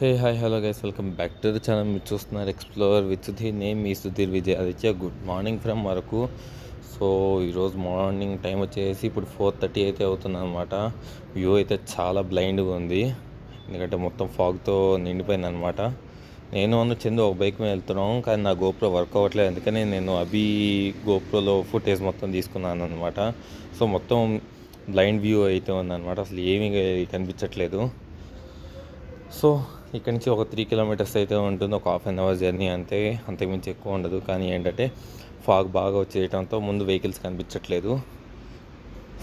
Hey hi hello guys, welcome back to the channel. మీరు చూస్తున్నారు explore with Sudheer. Name me Sudheer Vijay Aditya. Good morning from వరకు. So ఈరోజు morning time వచ్చేసి ఇప్పుడు 4:30 అయితే అవుతుంది అనమాట. వ్యూ అయితే చాలా బ్లైండ్గా ఉంది, ఎందుకంటే మొత్తం ఫాగ్తో నిండిపోయింది అనమాట. నేను చందు ఒక బైక్ మీద వెళ్తున్నాం, కానీ నా గోప్రో వర్క్ అవ్వట్లేదు. అందుకని నేను గోప్రోలో ఫుటేజ్ మొత్తం తీసుకున్నాను అనమాట. సో మొత్తం బ్లైండ్ వ్యూ అయితే ఉందన్నమాట, అసలు ఏమీ కనిపించట్లేదు. సో ఇక్కడ నుంచి ఒక 3 కిలోమీటర్స్ అయితే ఉంటుంది, ఒక హాఫ్ అన్ అవర్ జర్నీ అంతే, అంతకుమించి ఎక్కువ ఉండదు. కానీ ఏంటంటే ఫాగ్ బాగా వచ్చేయడంతో ముందు వెహికల్స్ కనిపించట్లేదు.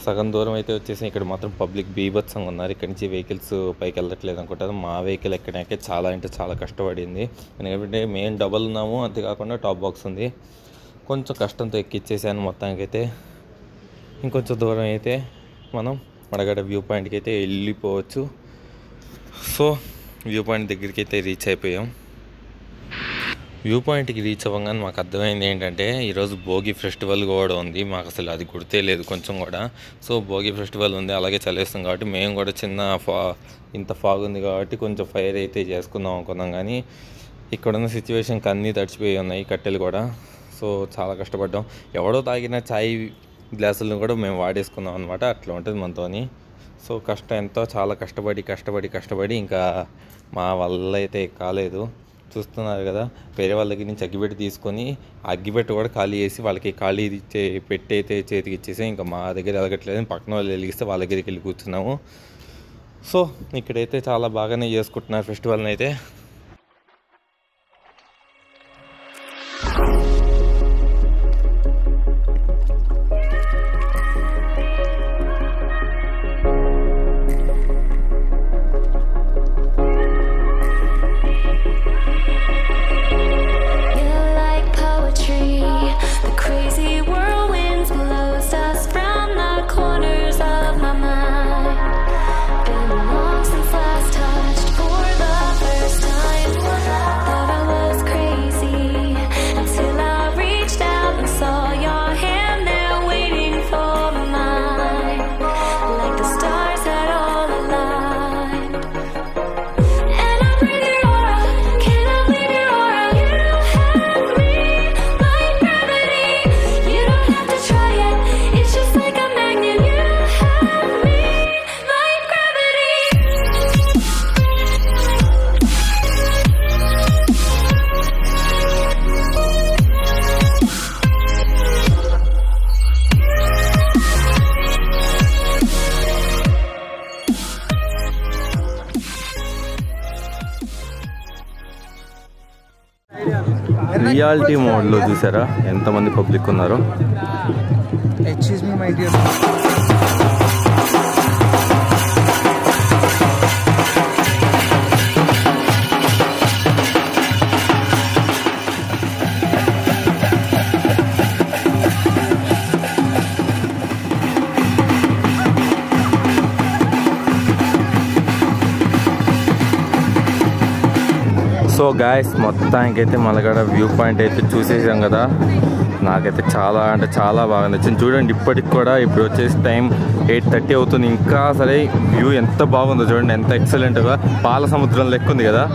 సగం దూరం అయితే వచ్చేసి ఇక్కడ మాత్రం పబ్లిక్ బీభత్సంగా ఉన్నారు. ఇక్కడ నుంచి వెహికల్స్ పైకి వెళ్ళట్లేదు అనుకుంటారు. మా వెహికల్ ఎక్కడానికే చాలా అంటే చాలా కష్టపడింది, ఎందుకంటే మేము డబల్ ఉన్నాము, అంతేకాకుండా టాప్ బాక్స్ ఉంది. కొంచెం కష్టంతో ఎక్కిచ్చేసాను మొత్తానికైతే. ఇంకొంచెం దూరం అయితే మనం మడగడ వ్యూ పాయింట్కి అయితే వెళ్ళిపోవచ్చు. సో వ్యూ పాయింట్ దగ్గరికి అయితే రీచ్ అయిపోయాం. వ్యూ పాయింట్కి రీచ్ అవ్వగానే మాకు అర్థమైంది ఏంటంటే ఈరోజు భోగి ఫెస్టివల్ కూడా ఉంది. మాకు అసలు అది గుర్తే లేదు కొంచెం కూడా. సో భోగి ఫెస్టివల్ ఉంది, అలాగే చలేస్తాం కాబట్టి మేము కూడా ఇంత ఫాగ్ ఉంది కాబట్టి కొంచెం ఫైర్ అయితే చేసుకుందాం అనుకున్నాం. కానీ ఇక్కడున్న సిచ్యువేషన్కి అన్నీ తడిచిపోయి ఉన్నాయి, కట్టెలు కూడా. సో చాలా కష్టపడ్డాం. ఎవడో తాగిన చాయ్ గ్లాసులను కూడా మేము వాడేసుకున్నాం అనమాట. అట్లా ఉంటుంది మనతోని. సో ఎంతో చాలా కష్టపడి ఇంకా మా వల్ల అయితే కాలేదు. చూస్తున్నారు కదా, వేరే వాళ్ళ దగ్గర నుంచి అగ్గిపెట్టి తీసుకొని అగ్గిపెట్టి కూడా ఖాళీ చేసి వాళ్ళకి ఖాళీ పెట్టి అయితే చేతికి ఇచ్చేసి ఇంకా మా దగ్గర ఎలగట్లేదు, పక్కన వాళ్ళు వెలిగిస్తే వాళ్ళ దగ్గరికి వెళ్ళి కూర్చున్నాము. సో ఇక్కడైతే చాలా బాగానే చేసుకుంటున్నారు ఫెస్టివల్ని అయితే. రియాలిటీ మోడ్లో చూసారా ఎంతమంది పబ్లిక్ ఉన్నారో. సో గాయస్, మొత్తానికైతే మలగడ వ్యూ పాయింట్ అయితే చూసేసాం కదా. నాకైతే చాలా అంటే చాలా బాగా నచ్చింది. చూడండి, ఇప్పటికి కూడా ఇప్పుడు వచ్చేసి టైం 8:30 అవుతుంది, ఇంకా సరే వ్యూ ఎంత బాగుందో చూడండి, ఎంత ఎక్సలెంట్గా పాల సముద్రం లెక్క ఉంది కదా.